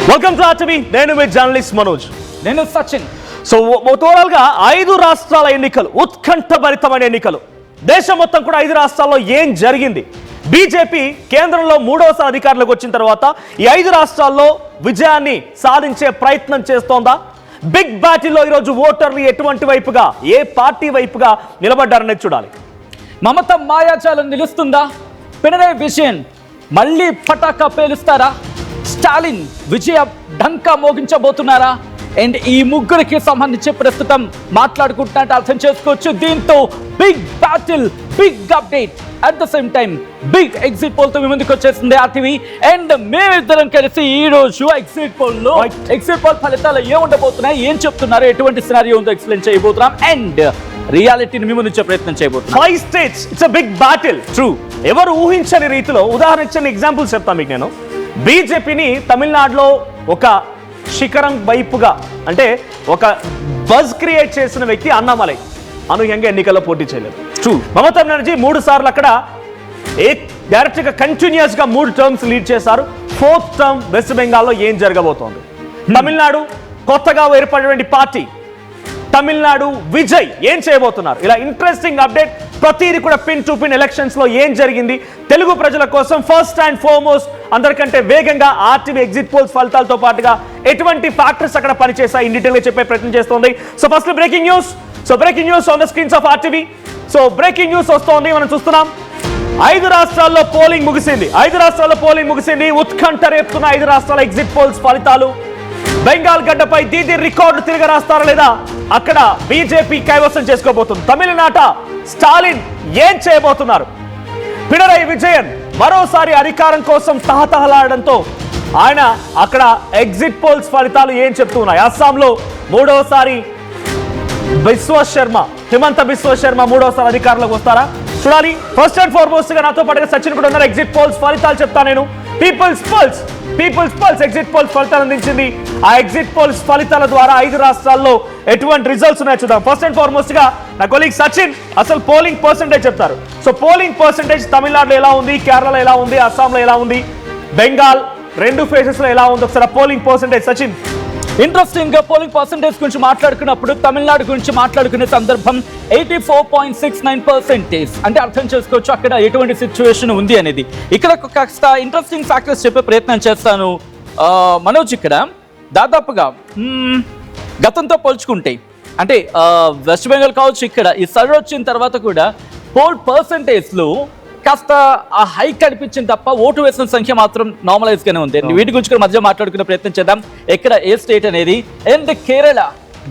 Welcome to RTV. నేను మీ journalist Manoj. నేను Sachin. So overall గా 5 రాష్ట్రాల ఎన్నికలు, ఉత్కంఠభరితమైన ఎన్నికలు. దేశం మొత్తం కూడా 5 రాష్ట్రాల్లో ఏం జరిగింది? బీజేపీ కేంద్రంలో 3వసారి అధికారంలోకి వచ్చిన తర్వాత ఈ 5 రాష్ట్రాల్లో విజయాన్ని సాధించే ప్రయత్నం చేస్తోందా? బిగ్ బ్యాటిల్లో ఈరోజు ఓటర్లు ఎటువంటి వైపుగా, ఏ పార్టీ వైపుగా నిలబడ్డారనేది చూడాలి. మమత మాయాజాలం నిలుస్తుందా? పినరయ్ విజయన్ మళ్ళీ పటాకా పేలుస్తారా? స్టాలిన్ విజయ ఢంకా మోగించబోతున్నారా? అండ్ ఈ ముగ్గురికి సంబంధించి ప్రస్తుతం మాట్లాడుకుంటున్నట్టు అర్థం చేసుకోవచ్చు. దీంతో big battle, big update, at the same time big exit poll తో మీ ముందుకు వచ్చేసింది ఆర్టీవీ. అండ్ మేమిద్దరం కలిసి ఈ రోజు ఎగ్జిట్ పోల్ ఫలితాలు ఏముండబోతున్నాయి, ఏం చెప్తున్నారు, ఎటువంటి సినారియో ఉందో ఎక్స్ప్లెయిన్ చేయబోతున్నాం. అండ్ రియాలిటీని మీ ముందు ప్రయత్నం చేయబోతున్నాం. 5 states, it's a big battle. True. ఎవరు ఊహించని రీతిలో, ఉదాహరణ ఇచ్చిన ఎగ్జాంపుల్స్ చెప్తాను మీకు నేను. బీజేపీని తమిళనాడులో ఒక శిఖరం వైపుగా, అంటే ఒక బజ్ క్రియేట్ చేసిన వ్యక్తి అన్నామలై అనూహ్యంగా ఎన్నికల్లో పోటీ చేయలేదు. ట్రూ. మమతా బెనర్జీ 3 సార్లు అక్కడ డైరెక్ట్ గా కంటిన్యూస్ గా 3 టర్మ్స్ లీడ్ చేశారు. 4th టర్మ్ వెస్ట్ బెంగాల్లో ఏం జరగబోతోంది? తమిళనాడు కొత్తగా ఏర్పడినటువంటి పార్టీ తమిళనాడు విజయ్ ఏం చేయబోతున్నారు? ఇలా ఇంట్రెస్టింగ్ అప్డేట్, ప్రతిదీ కూడా పిన్ టు పిన్ ఎలక్షన్స్ లో ఏం జరిగింది తెలుగు ప్రజల కోసం ఫస్ట్ అండ్ ఫార్మోస్ట్ అందరికంటే వేగంగా ఆర్టీవీ ఎగ్జిట్ పోల్స్ ఫలితాలతో పాటుగా ఎటువంటి ఫ్యాక్టర్స్ అక్కడ పనిచేస్తాయి ఇన్ డీటెయిల్ గా చెప్పే ప్రయత్నం చేస్తోంది. So first breaking news on the screens of RTV. So breaking news వస్తోంది, మనం చూస్తున్నాం. 5 రాష్ట్రాల్లో పోలింగ్ ముగిసింది. ఉత్కంఠ రేపుతున్న 5 రాష్ట్రాల ఎగ్జిట్ పోల్స్ ఫలితాలు. బెంగాల్ గడ్డపై దీది రికార్డు తిరిగి రాస్తారా లేదా? అక్కడ బీజేపీ కైవసం చేసుకోబోతుంది. తమిళనాట స్టాలిన్ ఏం చేయబోతున్నారు? పినరయ్ విజయన్ మరోసారి అధికారం కోసం తహతహలాడడంతో ఆయన అక్కడ ఎగ్జిట్ పోల్స్ ఫలితాలు ఏం చెప్తున్నాయి? అస్సాంలో 3వసారి హిమంత బిశ్వ శర్మ 3వసారి అధికారంలోకి వస్తారా? చూడాలి. ఫస్ట్ అండ్ ఫార్మోస్ట్ గా నాతో పాటుగా సచిన్ కూడా ఉన్నారు. ఎగ్జిట్ పోల్స్ ఫలితాలు చెప్తా నేను. పీపుల్స్ పల్స్ ఎగ్జిట్ పోల్స్ ఫలితాలు అందించింది. ఆ ఎగ్జిట్ పోల్స్ ఫలితాల ద్వారా 5 రాష్ట్రాల్లో ఎటువంటి రిజల్ట్స్ ఉన్నాయో చూద్దాం. ఫస్ట్ అండ్ ఫార్మోస్ట్ గా నా కొలీగ్ సచిన్ అసలు పోలింగ్ పర్సెంటేజ్ చెప్తారు. సో పోలింగ్ పర్సెంటేజ్ తమిళనాడులో ఎలా ఉంది, కేరళలో ఎలా ఉంది, అస్సాంలో ఎలా ఉంది, బెంగాల్ 2 ఫేజెస్ లో ఎలా ఉంది? ఒకసారి పోలింగ్ పర్సెంటేజ్ సచిన్. ఇంట్రెస్టింగ్ గా పోలింగ్ పర్సెంటేజ్ గురించి మాట్లాడుకున్నప్పుడు తమిళనాడు గురించి మాట్లాడుకునే సందర్భం 84.69%. అంటే అర్థం చేసుకోవచ్చు అక్కడ ఎటువంటి సిచ్యువేషన్ ఉంది అనేది. ఇక్కడ కాస్త ఇంట్రెస్టింగ్ ఫ్యాక్టర్స్ చెప్పే ప్రయత్నం చేస్తాను మనోజ్. ఇక్కడ దాదాపుగా గతంతో పోల్చుకుంటే, అంటే వెస్ట్ బెంగాల్ కావచ్చు, ఇక్కడ ఈ సర్వే వచ్చిన తర్వాత కూడా పోల్ పర్సెంటేజ్ లో కాస్త ఆ హైక్ కనిపించింది తప్ప ఓటు వేసిన సంఖ్య మాత్రం నార్మలైజ్ గానే ఉంది. వీటి గురించి కూడా మధ్య మాట్లాడుకునే ప్రయత్నం చేద్దాం. ఎక్కడ ఏ స్టేట్ అనేది. అండ్ కేరళ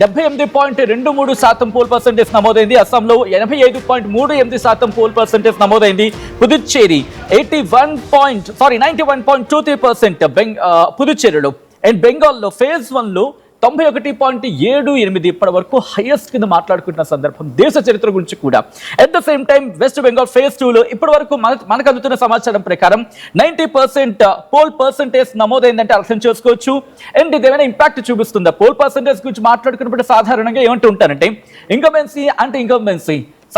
78.23% పోల్ పర్సెంటేజ్ నమోదైంది. అస్సాంలో 85.38% పోల్ పర్సెంటేజ్ నమోదైంది. పుదుచ్చేరి 91.23% పుదుచ్చేరిలో. అండ్ బెంగాల్లో ఫేజ్ 1లో 91.78 ఇప్పటి వరకు హైయెస్ట్ కింద మాట్లాడుకుంటున్న సందర్భం దేశ చరిత్ర గురించి కూడా. At the same time west Bengal phase 2లో ఇప్పటి వరకు మనకు అందుతున్న సమాచారం ప్రకారం 90% పోల్ పర్సెంటేజ్ నమోదైందంటే అర్థం చేసుకోవచ్చు. అండ్ ఇది ఏమైనా ఇంపాక్ట్ చూపిస్తుందా? పోల్ పర్సెంటేజ్ గురించి మాట్లాడుకున్నప్పుడు సాధారణంగా ఏమంటూ ఉంటానంటే ఇంకంబెన్సీ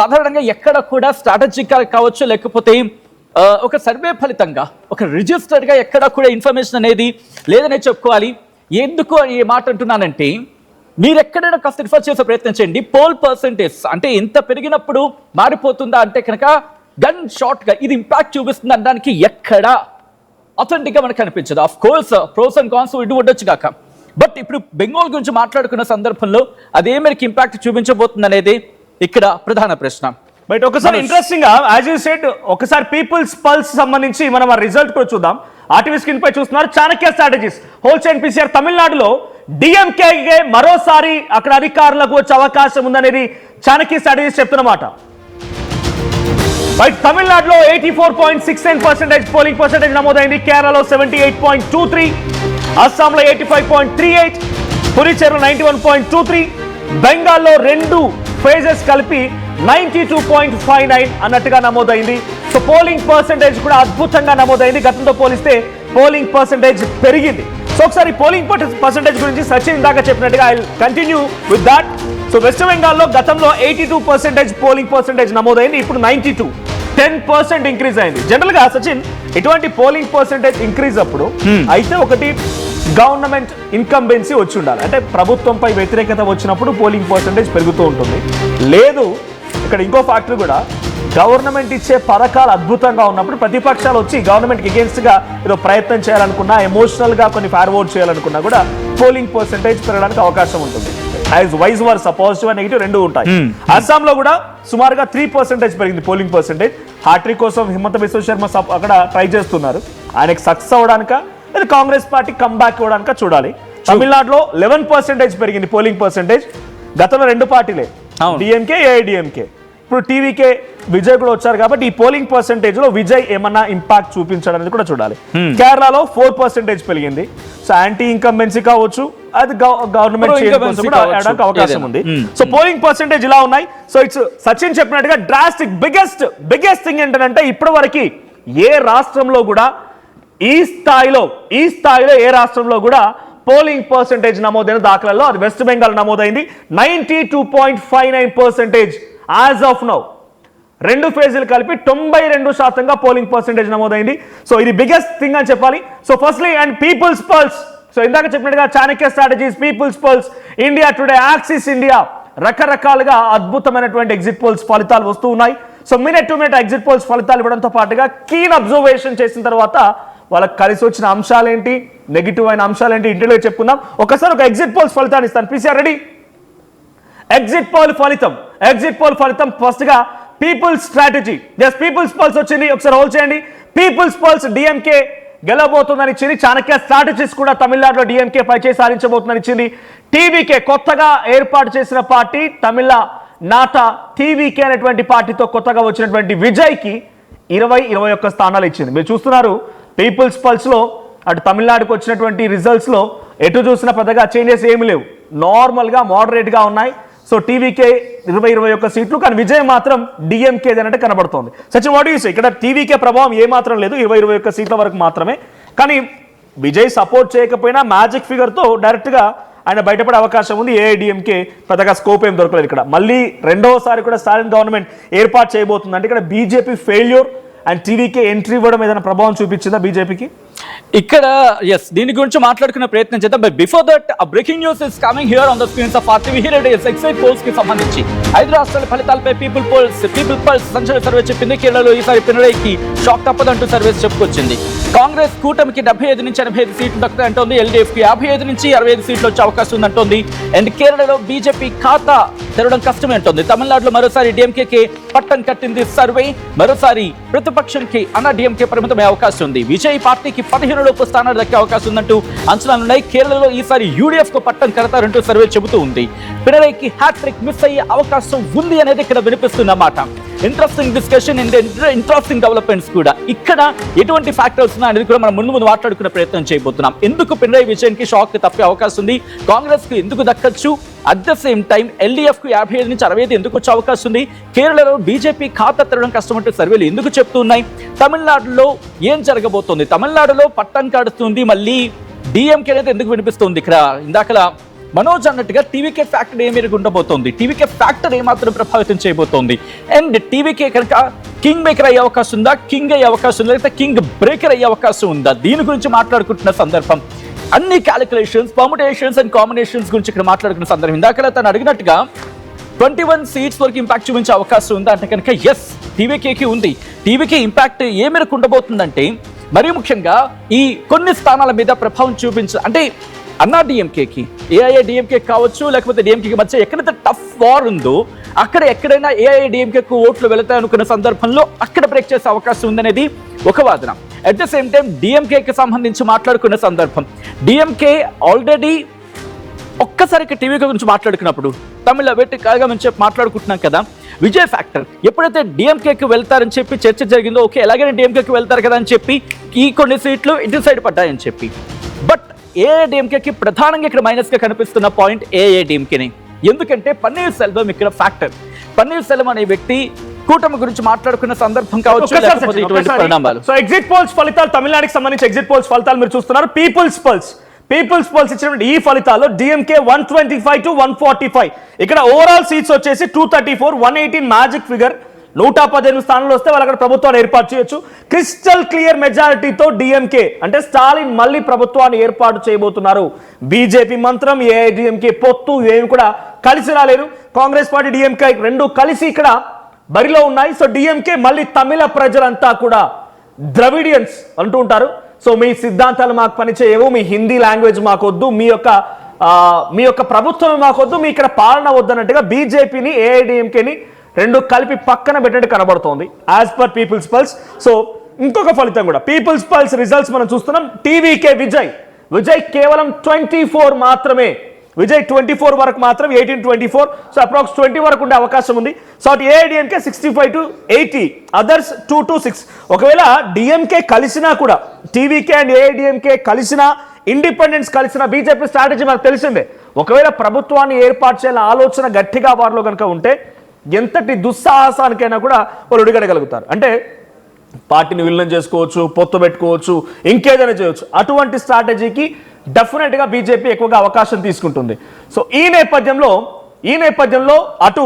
సాధారణంగా ఎక్కడ కూడా స్ట్రాటజిక్ కావచ్చు, లేకపోతే ఒక సర్వే ఫలితంగా ఒక రిజిస్టర్డ్ గా ఎక్కడ కూడా ఇన్ఫర్మేషన్ అనేది లేదనే చెప్పుకోవాలి. ఎందుకు అని ఏ మాట అంటున్నానంటే, మీరు ఎక్కడైనా కాస్త రిఫర్ చేసే ప్రయత్నం చేయండి. పోల్ పర్సెంటేజ్ అంటే ఎంత పెరిగినప్పుడు మారిపోతుందా అంటే కనుక గన్ షాట్ గా ఇది ఇంపాక్ట్ చూపిస్తుంది అనడానికి ఎక్కడ అథెంటిక్ గా మనకు కనిపించదు. Of course pros and cons ఇటు ఉండొచ్చు కాక, బట్ ఇప్పుడు బెంగాల్ గురించి మాట్లాడుకున్న సందర్భంలో అదే మేరకు ఇంపాక్ట్ చూపించబోతుంది అనేది ఇక్కడ ప్రధాన ప్రశ్న. బట్ ఒకసారి ఇంట్రెస్టింగ్ గా యాజ్ యూ సెడ్, ఒకసారి పీపుల్స్ పల్స్ సంబంధించి మనం ఆ రిజల్ట్ కూడా చూద్దాం. ఆర్టీవీ స్క్రీన్ పై చూస్తున్నారు. చాణక్య స్ట్రాటజీస్ హోల్సేల్ పీసీఆర్ తమిళనాడులో డిఎంకే మరోసారి అక్కడ అధికారులకు వచ్చే అవకాశం ఉందనేది చాణక్య స్ట్రాటజీస్ చెప్తున్నమాట. తమిళనాడులో 84.69% పోలింగ్ పర్సెంటేజ్ నమోదైంది. కేరళలో 78.23, అస్సాంలో 85.38, పుదుచ్చేరిలో 91.23, బెంగాల్లో 2 ఫేజెస్ కలిపి 92.59 అన్నట్టుగా నమోదైంది. సో పోలింగ్ పర్సెంటేజ్ కూడా అద్భుతంగా నమోదైంది. గతంతో పోలిస్తే పోలింగ్ పర్సెంటేజ్ పెరిగింది. సో ఒకసారి పోలింగ్ పర్సెంటేజ్ గురించి సచిన్ ఇందాక చెప్పినట్టుగా I continue with that. So west బెంగాల్లో గతంలో 82% పోలింగ్ పర్సెంటేజ్ నమోదైంది, ఇప్పుడు 92, 10% ఇంక్రీజ్ అయింది. జనరల్ గా సచిన్ ఇటువంటి పోలింగ్ పర్సెంటేజ్ ఇంక్రీజ్ అప్పుడు అయితే ఒకటి గవర్నమెంట్ ఇన్కంబెన్సీ వచ్చి ఉండాలి. అంటే ప్రభుత్వంపై వ్యతిరేకత వచ్చినప్పుడు పోలింగ్ పర్సంటేజ్ పెరుగుతూ ఉంటుంది. లేదు, ఇక్కడ ఇంకో ఫ్యాక్టర్ కూడా, గవర్నమెంట్ ఇచ్చే పథకాలు అద్భుతంగా ఉన్నప్పుడు ప్రతిపక్షాలు వచ్చి గవర్నమెంట్కి అగేన్స్ట్గా ఏదో ప్రయత్నం చేయాలనుకున్నా, ఎమోషనల్గా కొన్ని ఫార్వర్డ్ చేయాలనుకున్నా కూడా పోలింగ్ పర్సంటేజ్ పెరగడానికి అవకాశం ఉంటుంది. As vice versa positive and negative రెండు ఉంటాయి. అస్సాంలో కూడా సుమారుగా 3% పెరిగింది పోలింగ్ పర్సంటేజ్. హ్యాట్రిక్ కోసం హిమంత బిశ్వ శర్మ అక్కడ ట్రై చేస్తున్నారు. ఆయనకి సక్సెస్ అవడానిక లేదా కాంగ్రెస్ పార్టీ కంబ్యాక్ ఇవ్వడానిక చూడాలి. తమిళనాడులో 11% పెరిగింది పోలింగ్ పర్సంటేజ్. గతంలో రెండు పార్టీలే, డిఎంకే ఏఐడిఎంకే. ఇప్పుడు టీవీకే విజయ్ కూడా వచ్చారు కాబట్టి ఈ పోలింగ్ పర్సంటేజ్ లో విజయ్ ఏమన్నా ఇంపాక్ట్ చూపించడం కూడా చూడాలి. కేరళలో 4% పెరిగింది. సో యాంటీ ఇన్కంబెన్సీ కావచ్చు, అది గవర్నమెంట్ అవకాశం ఉంది. సో పోలింగ్ పర్సంటేజ్ ఇలా ఉన్నాయి. సో ఇట్స్ సచిన్ చెప్పినట్టుగా డ్రాస్టిక్ బిగ్గెస్ట్ థింగ్ ఏంటంటే ఇప్పటి వరకు ఏ రాష్ట్రంలో కూడా ఈ స్థాయిలో ఏ రాష్ట్రంలో కూడా పోలింగ్ పర్సంటేజ్ నమోదైన దాఖలలో అది వెస్ట్ బెంగాల్ నమోదైంది. 92.59% యాజ్ ఆఫ్ నౌ. రెండు ఫేజులు కలిపి 92% పోలింగ్ పర్సంటేజ్ నమోదైంది. సో ఇది బిగ్గెస్ట్ థింగ్ అని చెప్పాలి. So firstly and People's Pulse. So ఇందాక చెప్పినట్టుగా Chanakya Strategies, People's Pulse, India Today, Axis India, రకరకాలుగా అద్భుతమైనటువంటి ఎగ్జిట్ పోల్స్ ఫలితాలు వస్తూ ఉన్నాయి. So minute to minute exit polls ఫలితాలు ఇవ్వడంతో పాటుగా కీన్ అబ్జర్వేషన్ చేసిన తర్వాత వాళ్ళకి కలిసి వచ్చిన అంశాలేంటి, నెగిటివ్ అయిన అంశాలేంటి ఇంటిలో చెప్పుకుందాం. ఒకసారి ఒక ఎగ్జిట్ పోల్స్ ఫలితాన్ని ఇస్తాను. PCR ready? ఎగ్జిట్ పోల్ ఫలితం ఫస్ట్ గా People's Strategy. Just People's Pulse వచ్చింది, ఒకసారి హోల్డ్ చేయండి. పీపుల్స్ పల్స్ డిఎంకే గెలవబోతుందని ఇచ్చింది. చాణక్య స్ట్రాటజీస్ కూడా తమిళనాడులో డిఎంకే పై చేసి సాధించబోతుందని ఇచ్చింది. టీవీకే కొత్తగా ఏర్పాటు చేసిన పార్టీ తమిళనాట టీవీకే అనేటువంటి పార్టీతో కొత్తగా వచ్చినటువంటి విజయ్ కి 21 స్థానాలు ఇచ్చింది. మీరు చూస్తున్నారు పీపుల్స్ పల్స్ లో అటు తమిళనాడుకు వచ్చినటువంటి రిజల్ట్స్ లో ఎటు చూసినా పెద్దగా చేంజెస్ ఏమి లేవు, నార్మల్ గా మోడరేట్ గా ఉన్నాయి. సో టీవీకే 21 సీట్లు, కానీ విజయ్ మాత్రం డిఎంకే అన్నట్టు కనబడుతోంది. Sachin what you say? ఇక్కడ టీవీకే ప్రభావం ఏ మాత్రం లేదు, 21 సీట్ల వరకు మాత్రమే. కానీ విజయ్ సపోర్ట్ చేయకపోయినా మ్యాజిక్ ఫిగర్ తో డైరెక్ట్ గా ఆయన బయటపడే అవకాశం ఉంది. ఏఐడిఎంకే పెద్దగా స్కోప్ ఏం దొరకలేదు. ఇక్కడ మళ్ళీ రెండోసారి కూడా స్టాలిన్ గవర్నమెంట్ ఏర్పాటు చేయబోతుంది. అంటే ఇక్కడ BJP failure and TVK entry ఇవ్వడం ఏదైనా ప్రభావం చూపించిందా బీజేపీకి? ఇక్కడ ఎస్, దీని గురించి మాట్లాడుకునే ప్రయత్నం చేద్దాం. But before that breaking news is coming here on the screens of RTV. Here it is exit polls కి సంబంధించి 5 రాష్ట్రాల ఫలితాలపై పీపుల్ పల్స్ సంచలన సర్వే చెప్పింది. కేరళలో ఈసారి పినరయికి షాక్ తప్పదంటూ సర్వేస్ చెప్పుకొచ్చింది. కాంగ్రెస్ కూటమికి 75 నుంచి 85 సీట్లు దక్కుతాయంటోంది. ఎల్డీఎఫ్ కి 55 నుంచి 65 సీట్లు వచ్చే అవకాశం ఉందంటోంది. అండ్ కేరళలో బీజేపీ ఖాతా తెరవడం కష్టమే అంటోంది. తమిళనాడులో మరోసారి డిఎంకేకి పట్టం కట్టింది సర్వే. మరోసారి ప్రతిపక్షంకి డిఎంకే పరిమితమయ్యే అవకాశం ఉంది. విజయ్ పార్టీకి 15 లోపు స్థానాలు దక్కే అవకాశం ఉందంటూ అంచనాలున్నాయి. కేరళలో ఈసారి యూడీఎఫ్ కు పట్టం కడతారంటూ సర్వే చెబుతూ ఉంది. పినరయికి హ్యాట్రిక్ మిస్ అయ్యే అవకాశం ఉంది అనేది ఇక్కడ వినిపిస్తున్న మాట. Interesting discussion and interesting developments కూడా. ఇక్కడ ఎటువంటి ఫ్యాక్టర్స్ ఉన్నాయి అనేది కూడా మనం ముందు మాట్లాడుకునే ప్రయత్నం చేయబోతున్నాం. ఎందుకు పినరయి విజయన్కి షాక్ తప్పే అవకాశం ఉంది, కాంగ్రెస్ కు ఎందుకు దక్కచ్చు, at the same time LDF కు 55 నుంచి 65 ఎందుకు వచ్చే అవకాశం ఉంది, కేరళలో బీజేపీ ఖాతా తెరవడం కష్టమంటూ సర్వేలు ఎందుకు చెప్తున్నాయి, తమిళనాడులో ఏం జరగబోతోంది, తమిళనాడులో పట్టం కాడుతుంది మళ్ళీ డిఎంకే అనేది ఎందుకు వినిపిస్తుంది. ఇక్కడ ఇందాకలా మనోజ్ అన్నట్టుగా టీవీకే ఫ్యాక్టర్ ఏ మేరకు ఉండబోతోంది, టీవీకే ఫ్యాక్టర్ ఏమాత్రం ప్రభావితం చేయబోతోంది, అండ్ టీవీకే కనుక కింగ్ మేకర్ అయ్యే అవకాశం ఉందా, కింగ్ అయ్యే అవకాశం ఉందా, లేకపోతే కింగ్ బ్రేకర్ అయ్యే అవకాశం ఉందా, దీని గురించి మాట్లాడుకుంటున్న సందర్భం. అన్ని క్యాలిక్యులేషన్స్, పర్ముటేషన్స్ అండ్ కాంబినేషన్స్ గురించి ఇక్కడ మాట్లాడుకున్న సందర్భం. ఇందాక తను అడిగినట్టుగా 21 సీట్స్ వరకు ఇంపాక్ట్ చూపించే అవకాశం ఉందా అంటే కనుక ఎస్, టీవీకేకి ఉంది. టీవీకే ఇంపాక్ట్ ఏ మేరకు ఉండబోతుందంటే మరీ ముఖ్యంగా ఈ కొన్ని స్థానాల మీద ప్రభావం అంటే డిఎంకేకి ఏఐఏడిఎంకే కావచ్చు, లేకపోతే డిఎంకేకి మధ్య ఎక్కడైతే టఫ్ వార్ ఉందో అక్కడ ఎక్కడైనా ఏఐఏడిఎంకేకు ఓట్లు వెళతాయనుకున్న సందర్భంలో అక్కడ బ్రేక్ చేసే అవకాశం ఉందనేది ఒక వాదన. అట్ ద సేమ్ టైం డిఎంకేకి సంబంధించి మాట్లాడుకున్న సందర్భం, డిఎంకే ఆల్రెడీ ఒక్కసారికి టీవీకే గురించి మాట్లాడుకున్నప్పుడు తమిళ వేటిగా మనం చెప్పి మాట్లాడుకుంటున్నాం కదా, విజయ్ ఫ్యాక్టర్ ఎప్పుడైతే డిఎంకేకి వెళ్తారని చెప్పి చర్చ జరిగిందో, ఓకే ఎలాగైనా డిఎంకేకి వెళ్తారు కదా అని చెప్పి ఈ కొన్ని సీట్లు ఇటు సైడ్ పడ్డాయని చెప్పి, బట్ ఏఐడిఎంకేకి ప్రధానంగా ఇక్కడ మైనస్ గా కనిపిస్తున్న పాయింట్ ఏఐడిఎంకేని. ఎందుకంటే పన్నీర్ సెల్వం ఇక్కడ ఫ్యాక్టర్. పన్నీర్ సెల్వం అనే వ్యక్తి కూటమి గురించి మాట్లాడుకున్న సందర్భం కావచ్చు, లేకపోతే ఇటువంటి పరిణామాలు. సో ఎగ్జిట్ పోల్స్ ఫలితాలు, తమిళనాడుకి సంబంధించి ఎగ్జిట్ పోల్స్ ఫలితాలు మీరు చూస్తున్నారు. పీపుల్స్ పల్స్ ఇచ్చినటువంటి ఈ ఫలితాల్లో డిఎంకే 125 to 145, ఇక్కడ ఓవరాల్ సీట్స్ వచ్చేసి 234, 118 మ్యాజిక్ ఫిగర్, 118 స్థానాలు వస్తే వాళ్ళు అక్కడ ప్రభుత్వాన్ని ఏర్పాటు చేయొచ్చు. క్రిస్టల్ క్లియర్ మెజారిటీతో డిఎంకే అంటే స్టాలిన్ మళ్ళీ ప్రభుత్వాన్ని ఏర్పాటు చేయబోతున్నారు. బీజేపీ మంత్రం, ఏఐడిఎంకే పొత్తు ఏమి కూడా కలిసి రాలేరు. కాంగ్రెస్ పార్టీ, డిఎంకే రెండు కలిసి ఇక్కడ బరిలో ఉన్నాయి. సో డిఎంకే మళ్ళీ తమిళ ప్రజలంతా కూడా ద్రవిడియన్స్ అంటూ ఉంటారు. సో మీ సిద్ధాంతాలు మాకు పనిచేయవు, మీ హిందీ లాంగ్వేజ్ మాకొద్దు, మీ యొక్క ప్రభుత్వం మాకొద్దు, మీ ఇక్కడ పాలన వద్దన్నట్టుగా బీజేపీని, ఏఐడిఎంకేని రెండు కలిపి పక్కన పెట్టినట్టు కనబడుతోంది as per People's Pulse. So ఇంకొక ఫలితం కూడా పీపుల్స్ పల్స్ రిజల్ట్స్ మనం చూస్తున్నాం. టీవీకే విజయ్ కేవలం 24 మాత్రమే. విజయ్ 24 వరకు మాత్రం, 18-24. సో అప్రాక్స్ 20 వరకు ఉండే అవకాశం ఉంది. సో అటు ఏఐడిఎంకే 65-80, అదర్స్ 2-6. ఒకవేళ డిఎంకే కలిసినా కూడా, టీవీకే అండ్ ఏఐడిఎంకే కలిసినా, ఇండిపెండెన్స్ కలిసిన బీజేపీ స్ట్రాటజీ మనకు తెలిసిందే. ఒకవేళ ప్రభుత్వాన్ని ఏర్పాటు చేయాలనే ఆలోచన గట్టిగా వారిలో కనుక ఉంటే ఎంతటి దుస్సాహసానికైనా కూడా వాళ్ళు ఒడిగడగలుగుతారు. అంటే పార్టీని విలీనం చేసుకోవచ్చు, పొత్తు పెట్టుకోవచ్చు, ఇంకేదైనా చేయవచ్చు. అటువంటి స్ట్రాటజీకి డెఫినెట్గా బీజేపీ ఎక్కువగా అవకాశం తీసుకుంటుంది. సో ఈ నేపథ్యంలో అటు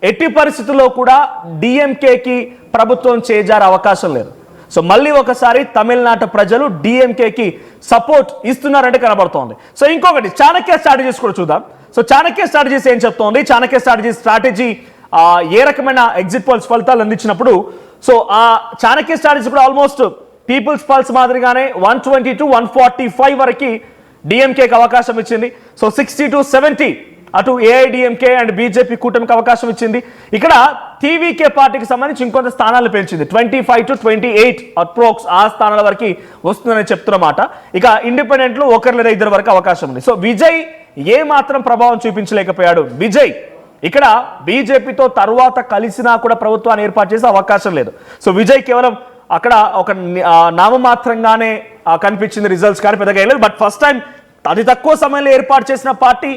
ఎట్టి పరిస్థితుల్లో కూడా డిఎంకేకి ప్రభుత్వం చేజారే అవకాశం లేదు. సో మళ్ళీ ఒకసారి తమిళనాడు ప్రజలు డిఎంకేకి సపోర్ట్ ఇస్తున్నారంటే కనబడుతోంది. సో ఇంకొకటి చాణక్య స్ట్రాటజీస్ కూడా చూద్దాం. సో చాణక్య స్ట్రాటజీస్ ఏం చెప్తోంది? చాణక్య స్ట్రాటజీ ఏ రకమైన ఎగ్జిట్ పోల్స్ ఫలితాలు అందించినప్పుడు, సో ఆ చాణక్య స్ట్రాటజీ కూడా ఆల్మోస్ట్ పీపుల్స్ పల్స్ మాదిరిగానే 120-145 వరకు డిఎంకేకి అవకాశం ఇచ్చింది. సో 60-70 అటు ఏఐడిఎంకే అండ్ బీజేపీ కూటమికి అవకాశం ఇచ్చింది. ఇక్కడ టీవీకే పార్టీకి సంబంధించి ఇంకొంత స్థానాలు పెంచింది, 25-28 అప్రోక్స్ ఆ స్థానాల వరకు వస్తుందని చెప్తున్నమాట. ఇక ఇండిపెండెంట్లు ఒకరు లేదా ఇద్దరు వరకు అవకాశం ఉంది. సో విజయ్ ఏ మాత్రం ప్రభావం చూపించలేకపోయాడు. విజయ్ ఇక్కడ బీజేపీతో తర్వాత కలిసినా కూడా ప్రభుత్వాన్ని ఏర్పాటు చేసే అవకాశం లేదు. సో విజయ్ కేవలం అక్కడ ఒక నామమాత్రంగానే కనిపించింది, రిజల్ట్స్ కానీ పెద్దగా లేదు. బట్ ఫస్ట్ టైం అతి తక్కువ సమయంలో ఏర్పాటు చేసిన పార్టీ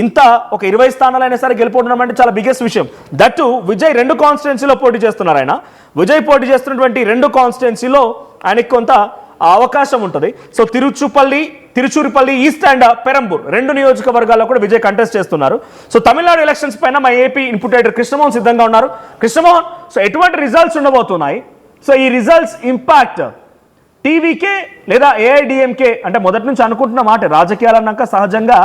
ఇంత ఒక 20 స్థానాలైనా సరే గెలుపోవడం అంటే చాలా బిగ్గెస్ట్ విషయం. దట్టు విజయ్ 2 కాన్స్టిట్యున్సీలో పోటీ చేస్తున్నారు. విజయ్ పోటీ చేస్తున్నటువంటి 2 కాన్స్టిట్యున్సీలో ఆయనకి కొంత అవకాశం ఉంటుంది. సో తిరుచురిపల్లి ఈస్ట్ అండ్ పెరంబూర్ 2 నియోజకవర్గాల్లో కూడా విజయ్ కంటెస్ట్ చేస్తున్నారు. సో తమిళనాడు ఎలక్షన్స్ పైన మా ఏపీ ఇన్పుట్ ఎడిటర్ కృష్ణమోహన్ సిద్ధంగా ఉన్నారు. కృష్ణమోహన్, సో ఎటువంటి రిజల్ట్స్ ఉండబోతున్నాయి? సో ఈ రిజల్ట్స్ ఇంపాక్ట్ టీవీకే లేదా ఏఐడిఎంకే అంటే మొదటి నుంచి అనుకుంటున్న మాట, రాజకీయాలు అన్నాక సహజంగా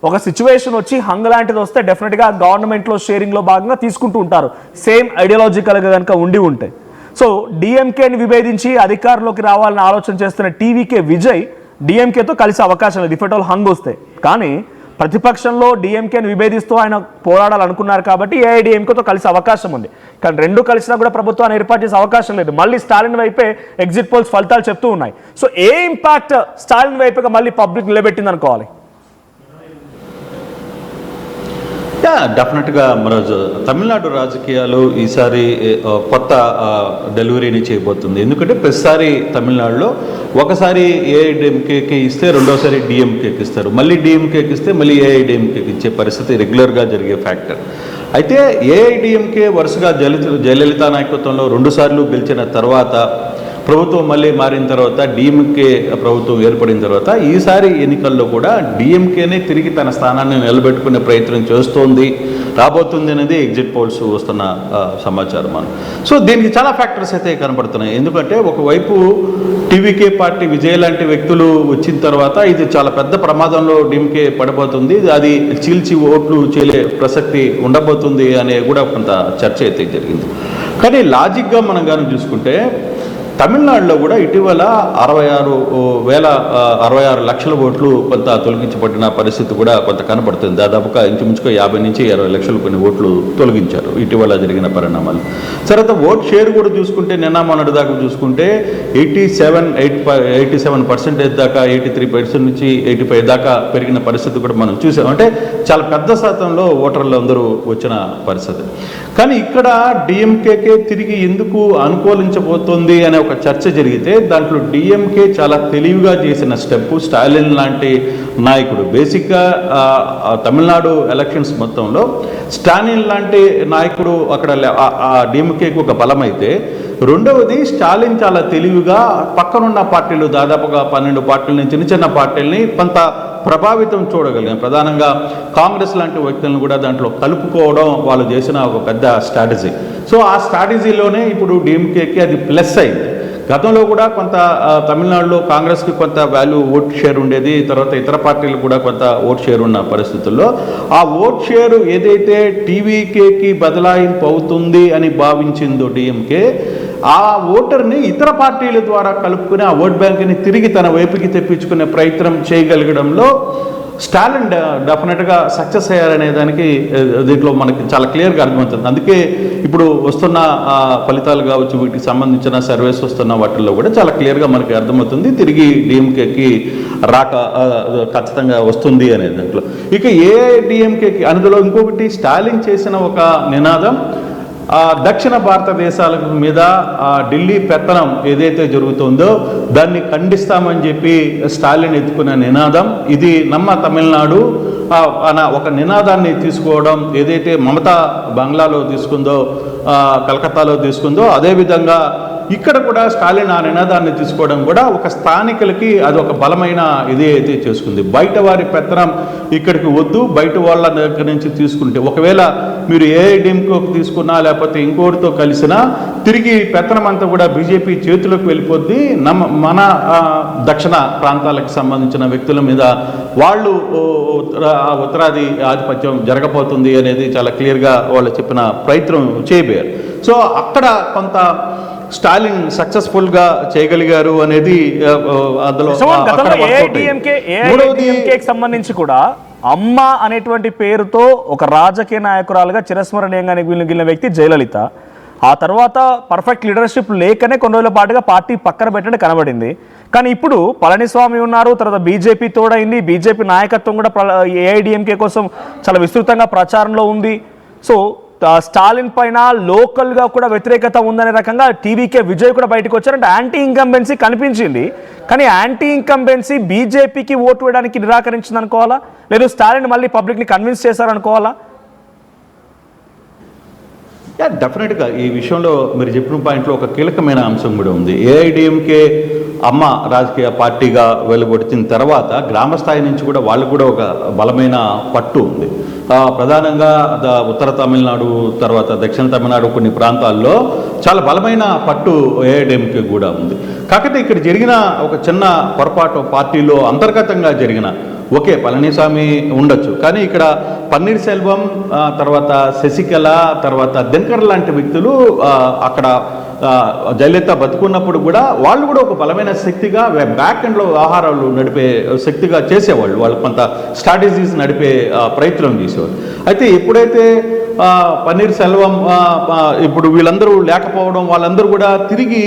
ఒక సిచ్యువేషన్ వచ్చి హంగ్ లాంటిది వస్తే డెఫినెట్గా గవర్నమెంట్లో షేరింగ్లో భాగంగా తీసుకుంటూ ఉంటారు, సేమ్ ఐడియాలజికల్గా కనుక ఉంటే. సో డిఎంకేని విభేదించి అధికారంలోకి రావాలని ఆలోచన చేస్తున్న టీవీకే విజయ్ డిఎంకేతో కలిసే అవకాశం లేదు ఇఫ్ ఎట్ ఆల్ హంగ్ వస్తే. కానీ ప్రతిపక్షంలో డిఎంకేని విభేదిస్తూ ఆయన పోరాడాలనుకున్నారు కాబట్టి ఏఐడిఎంకేతో కలిసే అవకాశం ఉంది. కానీ 2 కలిసినా కూడా ప్రభుత్వాన్ని ఏర్పాటు చేసే అవకాశం లేదు. మళ్ళీ స్టాలిన్ వైపే ఎగ్జిట్ పోల్స్ ఫలితాలు చెప్తూ ఉన్నాయి. సో ఏ ఇంపాక్ట్ స్టాలిన్ వైపుగా మళ్ళీ పబ్లిక్ నిలబెట్టింది అనుకోవాలి? డెఫినెట్గా మనోజ్, తమిళనాడు రాజకీయాలు ఈసారి కొత్త డెలివరీని చేయబోతుంది. ఎందుకంటే ప్రతిసారి తమిళనాడులో ఒకసారి ఏఐడిఎంకేకి ఇస్తే రెండోసారి డిఎంకేకి ఇస్తారు, మళ్ళీ డిఎంకేకి ఇస్తే మళ్ళీ ఏఐడిఎంకేకి ఇచ్చే పరిస్థితి రెగ్యులర్గా జరిగే ఫ్యాక్టర్. అయితే ఏఐడిఎంకే వరుసగా జయలలిత నాయకత్వంలో 2 సార్లు గెలిచిన తర్వాత, ప్రభుత్వం మళ్ళీ మారిన తర్వాత, డిఎంకే ప్రభుత్వం ఏర్పడిన తర్వాత ఈసారి ఎన్నికల్లో కూడా డిఎంకేనే తిరిగి తన స్థానాన్ని నిలబెట్టుకునే ప్రయత్నం చేస్తోంది, రాబోతుంది అనేది ఎగ్జిట్ పోల్స్ వస్తున్న సమాచారం మనం. సో దీనికి చాలా ఫ్యాక్టర్స్ అయితే కనపడుతున్నాయి. ఎందుకంటే ఒకవైపు టీవీకే పార్టీ విజయ్ లాంటి వ్యక్తులు వచ్చిన తర్వాత ఇది చాలా పెద్ద ప్రమాదంలో డిఎంకే పడిపోతుంది, అది చీల్చి ఓట్లు చేయలే ప్రసక్తి ఉండబోతుంది అనే కూడా కొంత చర్చ అయితే జరిగింది. కానీ లాజిక్గా మనం కానీ చూసుకుంటే తమిళనాడులో కూడా ఇటీవల 66 లక్షల ఓట్లు కొంత తొలగించబడిన పరిస్థితి కూడా కొంత కనబడుతుంది. దాదాపుగా ఇంచుమించుగా 50 నుంచి 20 లక్షలు కొన్ని ఓట్లు తొలగించారు ఇటీవల జరిగిన పరిణామాలు. తర్వాత ఓట్ షేర్ కూడా చూసుకుంటే నిన్న మొన్నటి దాకా చూసుకుంటే 87% దాకా 83% నుంచి 85 దాకా పెరిగిన పరిస్థితి కూడా మనం చూసాం. అంటే చాలా పెద్ద శాతంలో ఓటర్లు అందరూ వచ్చిన పరిస్థితి. కానీ ఇక్కడ డిఎంకేకే తిరిగి ఎందుకు అనుకూలించబోతోంది అనే ఒక చర్చ జరిగితే దాంట్లో డిఎంకే చాలా తెలివిగా చేసిన స్టెప్, స్టాలిన్ లాంటి నాయకుడు బేసిక్గా తమిళనాడు ఎలక్షన్స్ మొత్తంలో స్టాలిన్ లాంటి నాయకుడు అక్కడ డిఎంకేకి ఒక బలమైతే, రెండవది స్టాలిన్ చాలా తెలివిగా పక్కనున్న పార్టీలు దాదాపుగా 12 పార్టీలని చిన్న చిన్న పార్టీలని కొంత ప్రభావితం చూడగలిగాం. ప్రధానంగా కాంగ్రెస్ లాంటి వ్యక్తులను కూడా దాంట్లో కలుపుకోవడం వాళ్ళు చేసిన ఒక పెద్ద స్ట్రాటజీ. సో ఆ స్ట్రాటజీలోనే ఇప్పుడు డిఎంకేకి అది ప్లస్ అయింది. గతంలో కూడా కొంత తమిళనాడులో కాంగ్రెస్కి కొంత వాల్యూ ఓట్ షేర్ ఉండేది, తర్వాత ఇతర పార్టీలు కూడా కొంత ఓట్ షేర్ ఉన్న పరిస్థితుల్లో ఆ ఓట్ షేరు ఏదైతే టీవీకేకి బదలాయింపు అవుతుంది అని భావించిందో డిఎంకే, ఆ ఓటర్ని ఇతర పార్టీల ద్వారా కలుపుకుని ఆ ఓట్ బ్యాంక్ని తిరిగి తన వైపుకి తెప్పించుకునే ప్రయత్నం చేయగలగడంలో స్టాలిన్ డెఫినెట్గా సక్సెస్ అయ్యారనే దానికి దీంట్లో మనకి చాలా క్లియర్గా అర్థమవుతుంది. అందుకే ఇప్పుడు వస్తున్న ఫలితాలు కావచ్చు, వీటికి సంబంధించిన సర్వేస్ వస్తున్న వాటిల్లో కూడా చాలా క్లియర్గా మనకి అర్థమవుతుంది తిరిగి డిఎంకేకి రాక ఖచ్చితంగా వస్తుంది అనే దాంట్లో. ఇక ఏఐడిఎంకేకి అందులో ఇంకొకటి స్టాలిన్ చేసిన ఒక నినాదం, దక్షిణ భారతదేశాల మీద ఢిల్లీ పెత్తనం ఏదైతే జరుగుతుందో దాన్ని ఖండిస్తామని చెప్పి స్టాలిన్ ఎత్తుకున్న నినాదం, ఇది నమ్మ తమిళనాడు అన్న ఒక నినాదాన్ని తీసుకోవడం, ఏదైతే మమతా బంగ్లాలో తీసుకుందో, కలకత్తాలో తీసుకుందో, అదేవిధంగా ఇక్కడ కూడా స్టాలిన్ ఆ నినాదాన్ని తీసుకోవడం కూడా ఒక స్థానికులకి అది ఒక బలమైన ఇది అయితే చేసుకుంది. బయట వారి పెత్తనం ఇక్కడికి వద్దు, బయట వాళ్ళ దగ్గర నుంచి తీసుకుంటే, ఒకవేళ మీరు ఏఐడిఎంకేకి తీసుకున్నా లేకపోతే ఇంకోటితో కలిసినా తిరిగి పెత్తనం అంతా కూడా బీజేపీ చేతిలోకి వెళ్ళిపోద్ది, మన దక్షిణ ప్రాంతాలకు సంబంధించిన వ్యక్తుల మీద వాళ్ళు ఉత్తరాది ఆధిపత్యం జరగబోతుంది అనేది చాలా క్లియర్గా వాళ్ళు చెప్పిన ప్రయత్నం చేయబోయారు. సో అక్కడ కొంత స్టాలిన్ సక్సెస్ఫుల్ గా చేయగలిగారు అనేది అందులో సంబంధించి కూడా అమ్మ అనేటువంటి పేరుతో ఒక రాజకీయ నాయకురాలుగా చిరస్మరణీయంగా మిగిలిన వ్యక్తి జయలలిత. ఆ తర్వాత పర్ఫెక్ట్ లీడర్షిప్ లేకనే కొన్ని రోజుల పాటుగా పార్టీ పక్కన పెట్టడం కనబడింది. కానీ ఇప్పుడు పళనిస్వామి ఉన్నారు, తర్వాత బీజేపీ తోడైంది, బీజేపీ నాయకత్వం కూడా ఏఐడిఎంకే కోసం చాలా విస్తృతంగా ప్రచారంలో ఉంది. సో స్టాలిన్ పైన లోకల్గా కూడా వ్యతిరేకత ఉందనే రకంగా టీవీకే విజయ్ కూడా బయటకు వచ్చారంటే యాంటీ ఇన్కంబెన్సీ కనిపించింది. కానీ యాంటీ ఇన్కంబెన్సీ బీజేపీకి ఓటు వేయడానికి నిరాకరించింది అనుకోవాలా, లేదు స్టాలిన్ మళ్ళీ పబ్లిక్ని కన్విన్స్ చేశారనుకోవాలా? డెఫినెట్గా ఈ విషయంలో మీరు చెప్పిన పాయింట్లో ఒక కీలకమైన అంశం కూడా ఉంది. ఏఐడిఎంకే అమ్మ రాజకీయ పార్టీగా వెలువడిచిన తర్వాత గ్రామ స్థాయి నుంచి కూడా వాళ్ళు కూడా ఒక బలమైన పట్టు ఉంది. ప్రధానంగా ఉత్తర తమిళనాడు తర్వాత దక్షిణ తమిళనాడు కొన్ని ప్రాంతాల్లో చాలా బలమైన పట్టు ఏఐడిఎంకే కూడా ఉంది. కాకపోతే ఇక్కడ జరిగిన ఒక చిన్న పొరపాటు పార్టీలో అంతర్గతంగా జరిగిన, ఓకే పళనిస్వామి ఉండొచ్చు, కానీ ఇక్కడ పన్నీర్ సెల్వం తర్వాత శశికళ తర్వాత దినకర్ లాంటి వ్యక్తులు అక్కడ జయలలిత బతుకున్నప్పుడు కూడా వాళ్ళు కూడా ఒక బలమైన శక్తిగా బ్యాక్ ఎండ్లో ఆహారాలు నడిపే శక్తిగా చేసేవాళ్ళు, వాళ్ళు కొంత స్ట్రాటజీస్ నడిపే ప్రయత్నం చేసేవాళ్ళు. అయితే ఎప్పుడైతే పన్నీర్ సెల్వం ఇప్పుడు వీళ్ళందరూ లేకపోవడం, వాళ్ళందరూ కూడా తిరిగి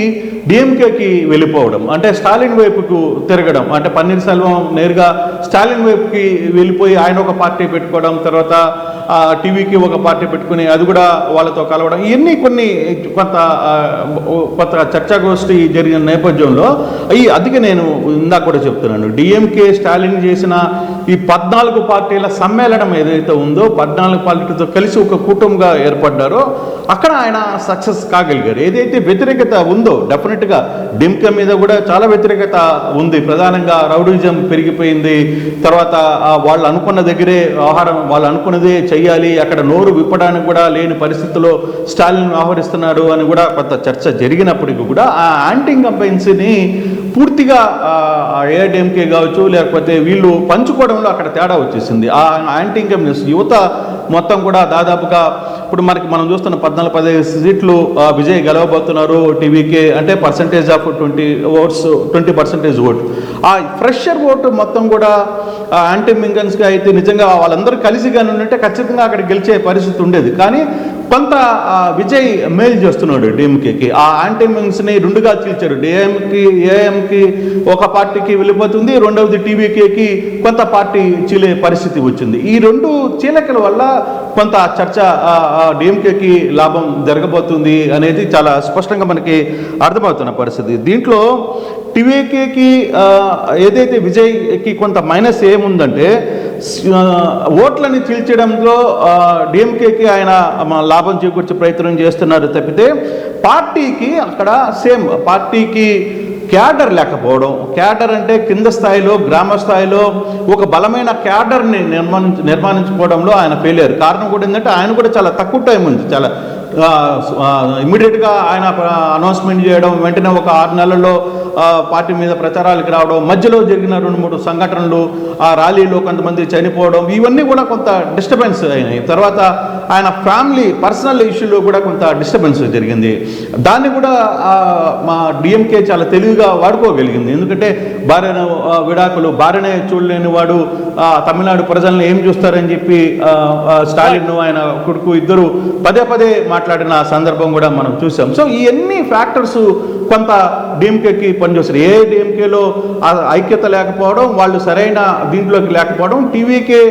డిఎంకేకి వెళ్ళిపోవడం, అంటే స్టాలిన్ వైపుకు తిరగడం, అంటే పన్నీర్ సెల్వం నేరుగా స్టాలిన్ వైపుకి వెళ్ళిపోయి ఆయన ఒక పార్టీ పెట్టుకోవడం, తర్వాత టీవీకి ఒక పార్టీ పెట్టుకుని అది కూడా వాళ్ళతో కలవడం, ఇవన్నీ కొంత చర్చాగోష్ఠి జరిగిన నేపథ్యంలో అందుకే నేను ఇందాక కూడా చెప్తున్నాను, డిఎంకే స్టాలిన్ చేసిన ఈ 14 పార్టీల సమ్మేళనం ఏదైతే ఉందో 14 పార్టీలతో కలిసి ఒక కూటమిగా ఏర్పడ్డారో అక్కడ ఆయన సక్సెస్ కాగలిగారు. ఏదైతే వ్యతిరేకత ఉందో డెఫినెట్గా డిఎంకే మీద కూడా చాలా వ్యతిరేకత ఉంది. ప్రధానంగా రౌడిజం పెరిగిపోయింది, తర్వాత వాళ్ళు అనుకున్న దగ్గరే ఆహారం వాళ్ళు అనుకున్నదే చెయ్యాలి, అక్కడ నోరు విప్పడానికి కూడా లేని పరిస్థితుల్లో స్టాలిన్ వ్యవహరిస్తున్నాడు అని కూడా కొంత చర్చ జరిగినప్పటికీ కూడా ఆ యాంటీ ఇన్కంబెన్సీని పూర్తిగా ఏఐడిఎంకే కావచ్చు లేకపోతే వీళ్ళు పంచుకోవడంలో అక్కడ తేడా వచ్చేసింది. ఆ యాంటీ ఇన్కంబెన్సీ యువత మొత్తం కూడా దాదాపుగా ఇప్పుడు మనం చూస్తున్న 14-15 సీట్లు విజయ్ గెలవబోతున్నారు టీవీకే, అంటే పర్సంటేజ్ ఆఫ్ 20% ఓటు. ఆ ఫ్రెషర్ ఓటు మొత్తం కూడా యాంటీ మింగన్స్గా అయితే నిజంగా వాళ్ళందరూ కలిసి కానీ ఉంటే ఖచ్చితంగా అక్కడ గెలిచే పరిస్థితి ఉండేది. కానీ కొంత విజయ్ మేలు చేస్తున్నాడు డిఎంకేకి. ఆ యాంటీ మింగన్స్ని రెండుగా చీల్చారు. ఏఎంకి ఒక పార్టీకి వెళ్ళిపోతుంది, రెండవది టీవీకేకి కొంత పార్టీ చీలే పరిస్థితి వచ్చింది. ఈ రెండు చీలకల వల్ల కొంత చర్చ డిఎంకేకి లాభం జరగబోతుంది అనేది చాలా స్పష్టంగా మనకి అర్థమవుతున్న పరిస్థితి. దీంట్లో టీవీకేకి ఏదైతే విజయ్కి కొంత మైనస్ ఏముందంటే ఓట్లని చీల్చడంలో డిఎంకేకి ఆయన లాభం చేకూర్చే ప్రయత్నం చేస్తున్నారు తప్పితే పార్టీకి అక్కడ సేమ్ పార్టీకి క్యాడర్ లేకపోవడం, క్యాడర్ అంటే కింద స్థాయిలో గ్రామ స్థాయిలో ఒక బలమైన క్యాడర్ని నిర్మాణించుకోవడంలో ఆయన ఫెయిలియర్. కారణం కూడా ఏంటంటే ఆయన కూడా చాలా తక్కువ టైం ఉంది, చాలా ఇమ్మీడియట్గా ఆయన అనౌన్స్మెంట్ చేయడం, వెంటనే ఒక 6 నెలల్లో పార్టీ మీద ప్రచారాలకు రావడం, మధ్యలో జరిగిన 2-3 సంఘటనలు, ఆ ర్యాలీలో కొంతమంది చనిపోవడం, ఇవన్నీ కూడా కొంత డిస్టర్బెన్స్ అయినాయి. తర్వాత ఆయన ఫ్యామిలీ పర్సనల్ ఇష్యూలో కూడా కొంత డిస్టర్బెన్స్ జరిగింది. దాన్ని కూడా మా డిఎంకే చాలా తెలివిగా వాడుకోగలిగింది. ఎందుకంటే భార్యను విడాకులు, భార్యనే చూడలేని వాడు తమిళనాడు ప్రజలను ఏం చూస్తారని చెప్పి స్టాలిన్ ఆయన కొడుకు ఇద్దరు పదే పదే మాట్లాడిన సందర్భం కూడా మనం చూసాం. సో ఈ అన్ని ఫ్యాక్టర్స్ కొంత డిఎంకేకి పనిచేస్తారు. ఏ డిఎంకేలో ఐక్యత లేకపోవడం, వాళ్ళు సరైన దీంట్లోకి లేకపోవడం, టీవీకే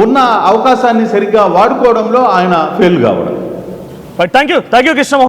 ఉన్న అవకాశాన్ని సరిగ్గా వాడుకోవడంలో ఆయన ఫెయిల్ కావడం. Thank you Krishna.